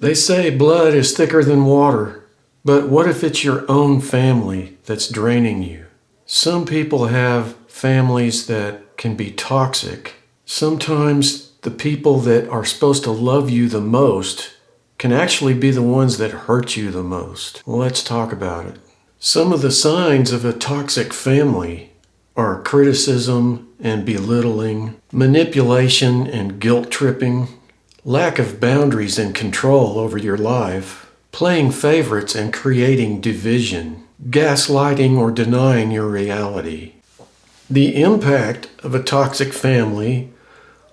They say blood is thicker than water, but what if it's your own family that's draining you? Some people have families that can be toxic. Sometimes the people that are supposed to love you the most can actually be the ones that hurt you the most. Let's talk about it. Some of the signs of a toxic family are criticism and belittling, manipulation and guilt tripping, lack of boundaries and control over your life, playing favorites and creating division, gaslighting or denying your reality. The impact of a toxic family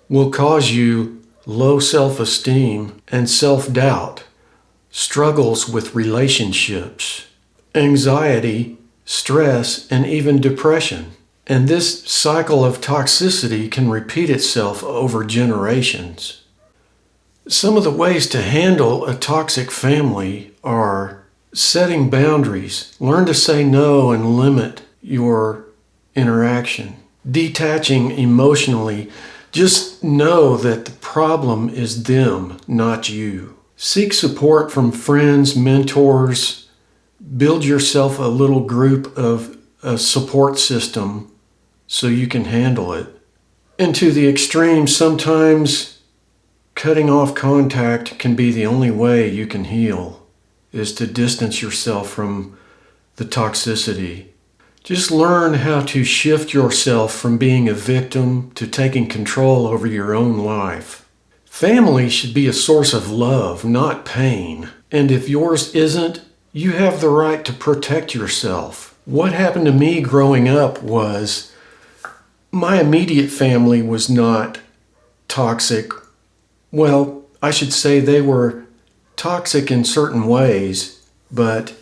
will cause you low self-esteem and self-doubt, struggles with relationships, anxiety, stress, and even depression. And this cycle of toxicity can repeat itself over generations. Some of the ways to handle a toxic family are setting boundaries. Learn to say no and limit your interaction. Detaching emotionally. Just know that the problem is them, not you. Seek support from friends, mentors. Build yourself a little group of a support system so you can handle it. And to the extreme, sometimes cutting off contact can be the only way you can heal, is to distance yourself from the toxicity. Just learn how to shift yourself from being a victim to taking control over your own life. Family should be a source of love, not pain. And if yours isn't, you have the right to protect yourself. What happened to me growing up was my immediate family was not toxic. Well, I should say they were toxic in certain ways, but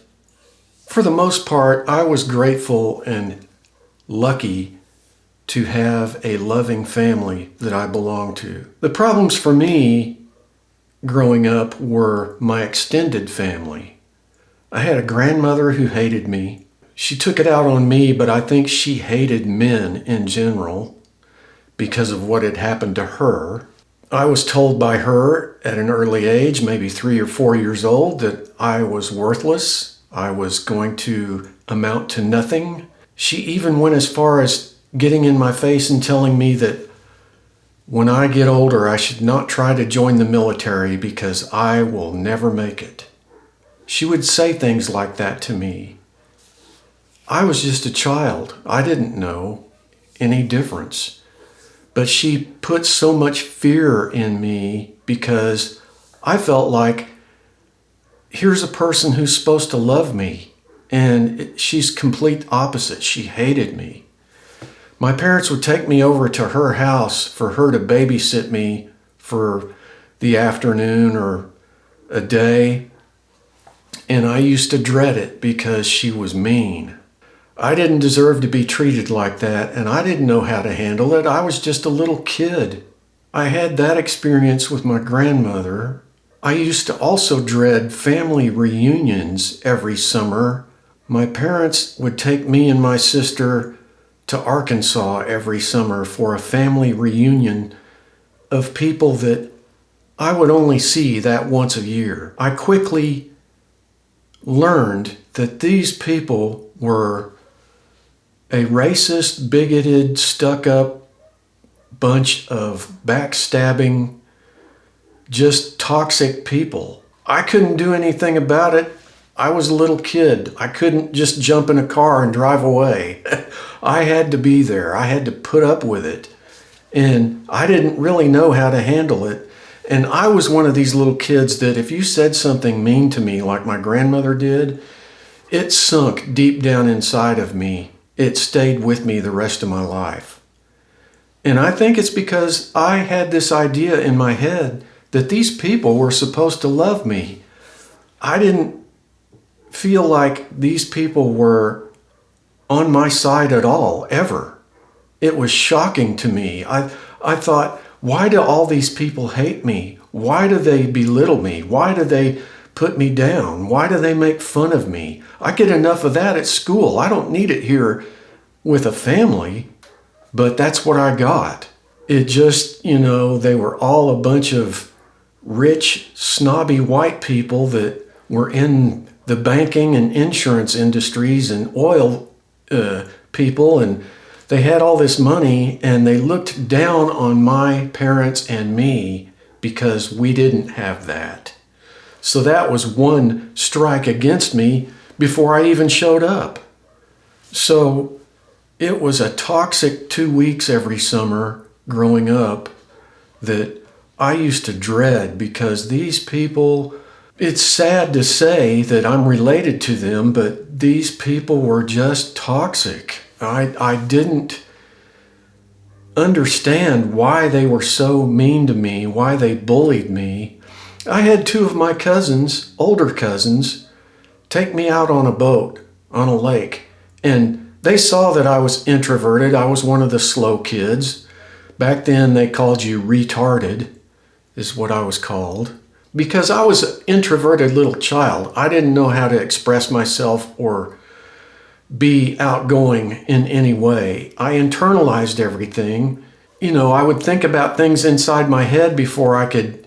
for the most part, I was grateful and lucky to have a loving family that I belonged to. The problems for me growing up were my extended family. I had a grandmother who hated me. She took it out on me, but I think she hated men in general because of what had happened to her. I was told by her at an early age, maybe 3 or 4 years old, that I was worthless. I was going to amount to nothing. She even went as far as getting in my face and telling me that when I get older, I should not try to join the military because I will never make it. She would say things like that to me. I was just a child. I didn't know any difference. But she put so much fear in me because I felt like here's a person who's supposed to love me, and she's complete opposite. She hated me. My parents would take me over to her house for her to babysit me for the afternoon or a day, and I used to dread it because she was mean. I didn't deserve to be treated like that, and I didn't know how to handle it. I was just a little kid. I had that experience with my grandmother. I used to also dread family reunions every summer. My parents would take me and my sister to Arkansas every summer for a family reunion of people that I would only see that once a year. I quickly learned that these people were a racist, bigoted, stuck-up bunch of backstabbing, just toxic people. I couldn't do anything about it. I was a little kid. I couldn't just jump in a car and drive away. I had to be there. I had to put up with it. And I didn't really know how to handle it. And I was one of these little kids that if you said something mean to me like my grandmother did, it sunk deep down inside of me. It stayed with me the rest of my life. And I think it's because I had this idea in my head that these people were supposed to love me. I didn't feel like these people were on my side at all, ever. It was shocking to me. I thought, why do all these people hate me? Why do they belittle me? Why do they put me down? Why do they make fun of me? I get enough of that at school. I don't need it here with a family, but that's what I got. It just, they were all a bunch of rich, snobby white people that were in the banking and insurance industries and oil people, and they had all this money, and they looked down on my parents and me because we didn't have that. So that was one strike against me before I even showed up. So it was a toxic 2 weeks every summer growing up that I used to dread, because these people, it's sad to say that I'm related to them, but these people were just toxic. I didn't understand why they were so mean to me, why they bullied me. I had 2 of my cousins, older cousins, take me out on a boat on a lake, and they saw that I was introverted. I was one of the slow kids. Back then they called you retarded, is what I was called, because I was an introverted little child. I didn't know how to express myself or be outgoing in any way. I internalized everything. I would think about things inside my head before I could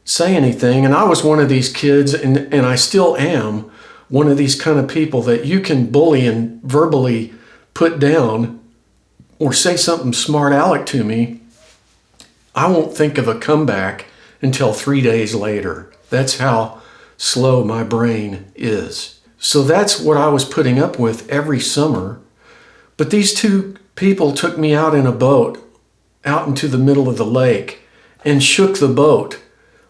say anything. And I was one of these kids, and I still am, one of these kind of people that you can bully and verbally put down or say something smart aleck to me. I won't think of a comeback until 3 days later. That's how slow my brain is. So that's what I was putting up with every summer. But these 2 people took me out in a boat out into the middle of the lake and shook the boat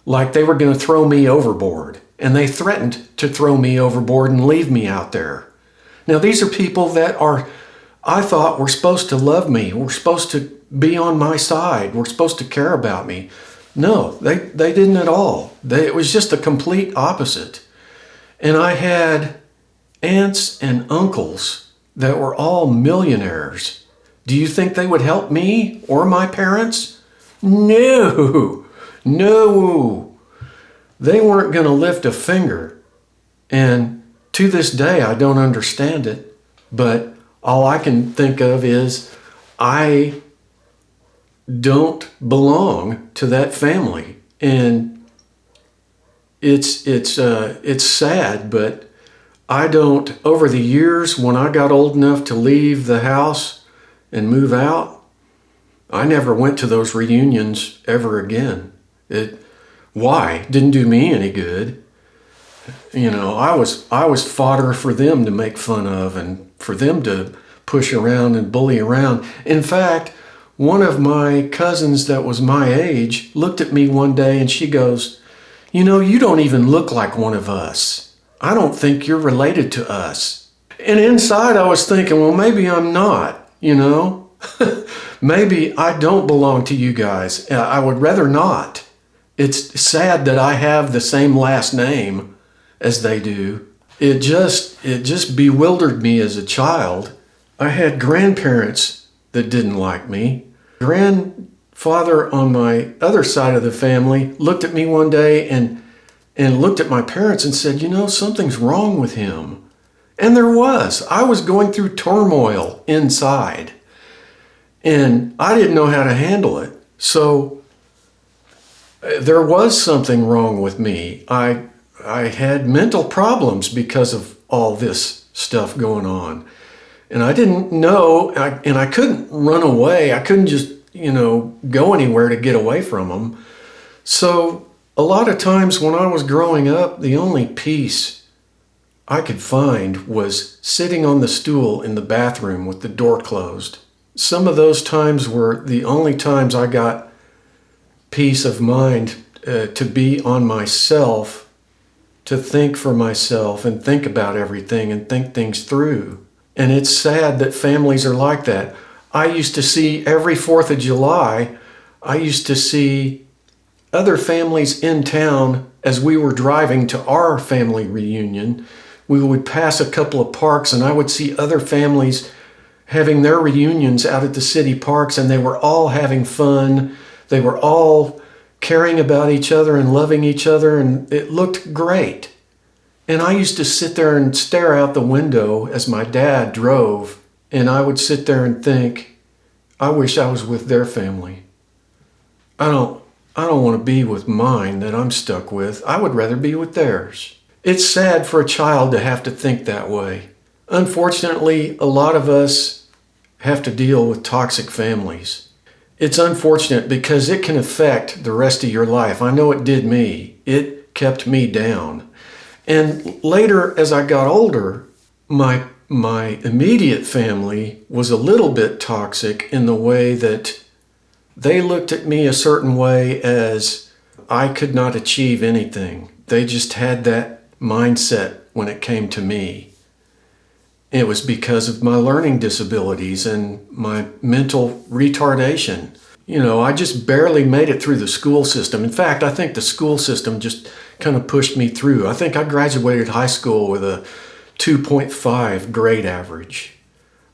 like they were going to throw me overboard. And they threatened to throw me overboard and leave me out there. Now, these are people that I thought were supposed to love me, were supposed to be on my side, were supposed to care about me. No, they didn't at all. It was just the complete opposite. And I had aunts and uncles that were all millionaires. Do you think they would help me or my parents? No. They weren't going to lift a finger. And to this day, I don't understand it. But all I can think of is I don't belong to that family. And it's sad, but I don't, over the years, when I got old enough to leave the house and move out, I never went to those reunions ever again. Why? Didn't do me any good. I was fodder for them to make fun of and for them to push around and bully around. In fact, one of my cousins that was my age looked at me one day and she goes, "You don't even look like one of us. I don't think you're related to us." And inside I was thinking, well, maybe I'm not, Maybe I don't belong to you guys. I would rather not. It's sad that I have the same last name as they do. It just bewildered me as a child. I had grandparents that didn't like me. Grandfather on my other side of the family looked at me one day and looked at my parents and said, something's wrong with him. And there was. I was going through turmoil inside. And I didn't know how to handle it. So there was something wrong with me. I had mental problems because of all this stuff going on. And I didn't know, and I couldn't run away. I couldn't just, go anywhere to get away from them. So a lot of times when I was growing up, the only peace I could find was sitting on the stool in the bathroom with the door closed. Some of those times were the only times I got peace of mind to be on myself, to think for myself and think about everything and think things through. And it's sad that families are like that. I used to see every 4th of July, I used to see other families in town as we were driving to our family reunion. We would pass a couple of parks and I would see other families having their reunions out at the city parks, and they were all having fun. They were all caring about each other and loving each other, and it looked great. And I used to sit there and stare out the window as my dad drove, and I would sit there and think, I wish I was with their family. I don't I don't want to be with mine that I'm stuck with. I would rather be with theirs. It's sad for a child to have to think that way. Unfortunately, a lot of us have to deal with toxic families. It's unfortunate because it can affect the rest of your life. I know it did me. It kept me down. And later, as I got older, my immediate family was a little bit toxic in the way that they looked at me a certain way as I could not achieve anything. They just had that mindset when it came to me. It was because of my learning disabilities and my mental retardation. I just barely made it through the school system. In fact, I think the school system just kind of pushed me through. I think I graduated high school with a 2.5 grade average.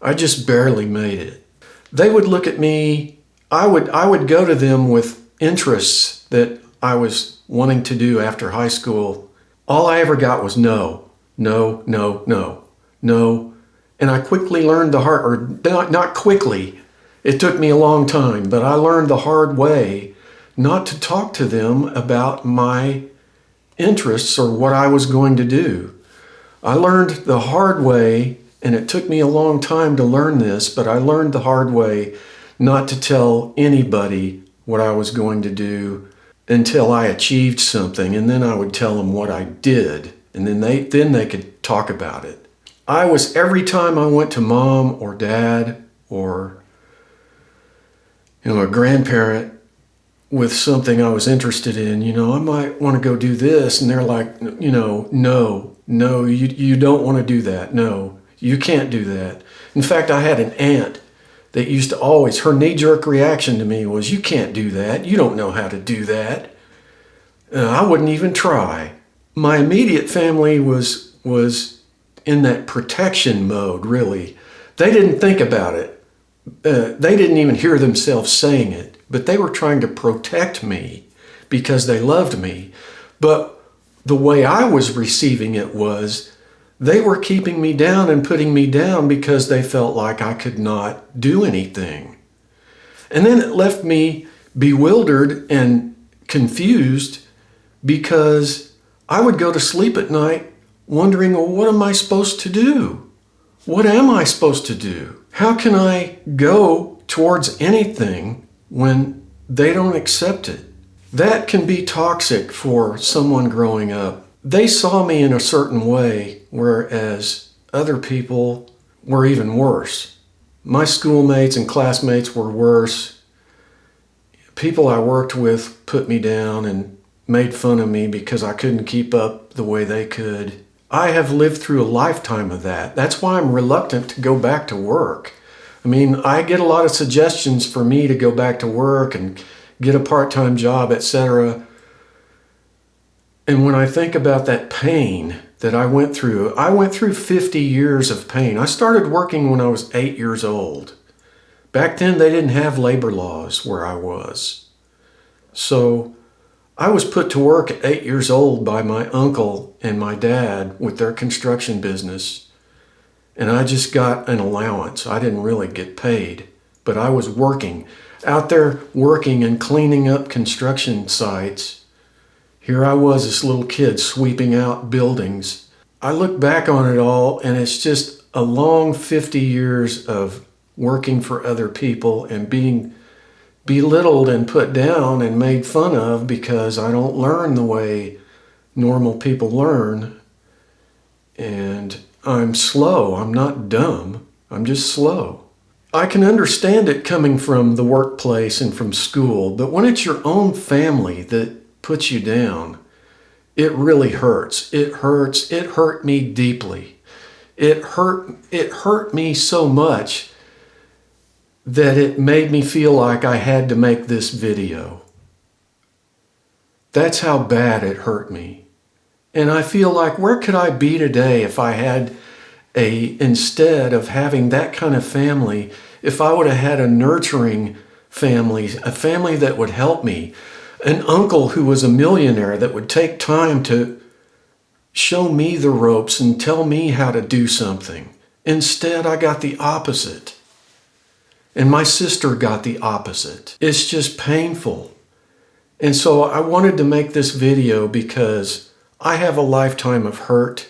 I just barely made it. They would look at me, I would go to them with interests that I was wanting to do after high school. All I ever got was no, no, no, no, no. And I quickly learned not quickly, it took me a long time, but I learned the hard way not to talk to them about my interests or what I was going to do. I learned the hard way, and it took me a long time to learn this, but I learned the hard way not to tell anybody what I was going to do until I achieved something, and then I would tell them what I did, and then they could talk about it. Every time I went to mom or dad or a grandparent with something I was interested in, I might want to go do this, and they're like, no, you don't want to do that. No, you can't do that. In fact, I had an aunt that used to always, her knee-jerk reaction to me was, you can't do that. You don't know how to do that. I wouldn't even try. My immediate family was in that protection mode, really. They didn't think about it. They didn't even hear themselves saying it, but they were trying to protect me because they loved me. But the way I was receiving it was they were keeping me down and putting me down because they felt like I could not do anything. And then it left me bewildered and confused because I would go to sleep at night wondering, well, what am I supposed to do? What am I supposed to do? How can I go towards anything when they don't accept it? That can be toxic for someone growing up. They saw me in a certain way, whereas other people were even worse. My schoolmates and classmates were worse. People I worked with put me down and made fun of me because I couldn't keep up the way they could. I have lived through a lifetime of that. That's why I'm reluctant to go back to work. I get a lot of suggestions for me to go back to work and get a part-time job, etc. And when I think about that pain that I went through 50 years of pain. I started working when I was 8 years old. Back then, they didn't have labor laws where I was. So I was put to work at 8 years old by my uncle and my dad with their construction business. And I just got an allowance. I didn't really get paid, but I was working out there working and cleaning up construction sites. Here I was, this little kid sweeping out buildings. I look back on it all and it's just a long 50 years of working for other people and being belittled and put down and made fun of because I don't learn the way normal people learn. And I'm slow. I'm not dumb. I'm just slow. I can understand it coming from the workplace and from school, but when it's your own family that puts you down, it really hurts. It hurts. It hurt me deeply. It hurt me so much that it made me feel like I had to make this video. That's how bad it hurt me. And I feel like, where could I be today if I had instead of having that kind of family, if I would have had a nurturing family, a family that would help me, an uncle who was a millionaire that would take time to show me the ropes and tell me how to do something. Instead, I got the opposite. And my sister got the opposite. It's just painful. And so I wanted to make this video because I have a lifetime of hurt.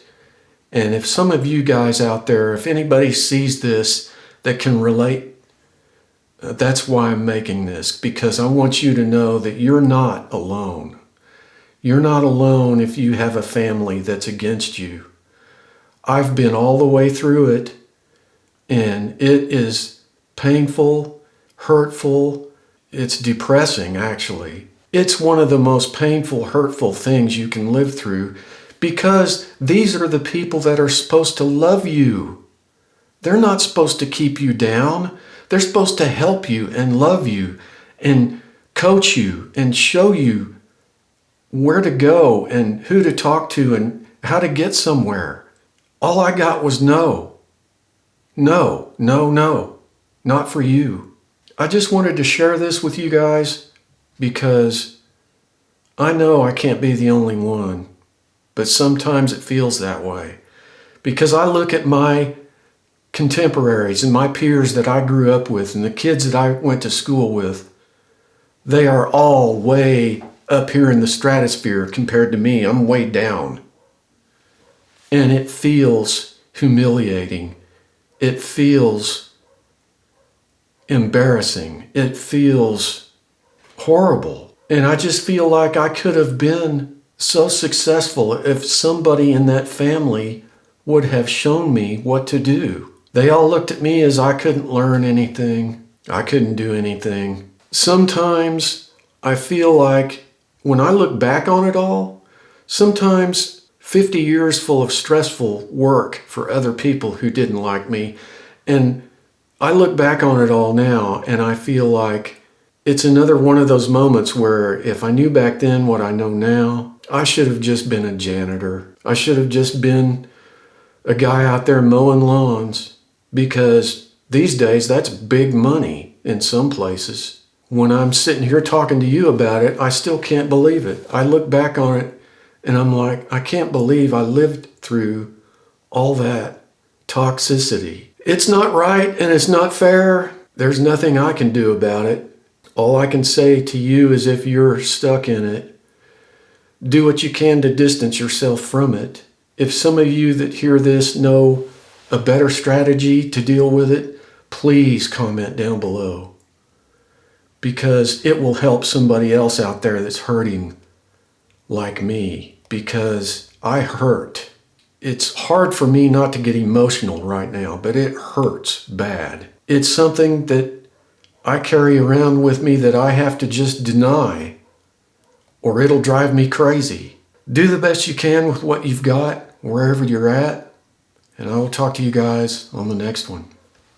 And if some of you guys out there, if anybody sees this that can relate, that's why I'm making this, because I want you to know that you're not alone. You're not alone if you have a family that's against you. I've been all the way through it, and it is painful, hurtful. It's depressing, actually. It's one of the most painful, hurtful things you can live through, because these are the people that are supposed to love you. They're not supposed to keep you down. They're supposed to help you and love you and coach you and show you where to go and who to talk to and how to get somewhere. All I got was no. No, no, no. Not for you. I just wanted to share this with you guys because I know I can't be the only one, but sometimes it feels that way. Because I look at my contemporaries and my peers that I grew up with and the kids that I went to school with, they are all way up here in the stratosphere compared to me. I'm way down. And it feels humiliating. It feels embarrassing. It feels horrible. And I just feel like I could have been so successful if somebody in that family would have shown me what to do. They all looked at me as I couldn't learn anything. I couldn't do anything. Sometimes I feel like when I look back on it all, sometimes 50 years full of stressful work for other people who didn't like me, and I look back on it all now and I feel like it's another one of those moments where if I knew back then what I know now, I should have just been a janitor. I should have just been a guy out there mowing lawns, because these days that's big money in some places. When I'm sitting here talking to you about it, I still can't believe it. I look back on it and I'm like, I can't believe I lived through all that toxicity. It's not right and it's not fair. There's nothing I can do about it. All I can say to you is if you're stuck in it, do what you can to distance yourself from it. If some of you that hear this know a better strategy to deal with it, please comment down below, because it will help somebody else out there that's hurting like me, because I hurt. It's hard for me not to get emotional right now, but it hurts bad. It's something that I carry around with me that I have to just deny, or it'll drive me crazy. Do the best you can with what you've got, wherever you're at, and I will talk to you guys on the next one.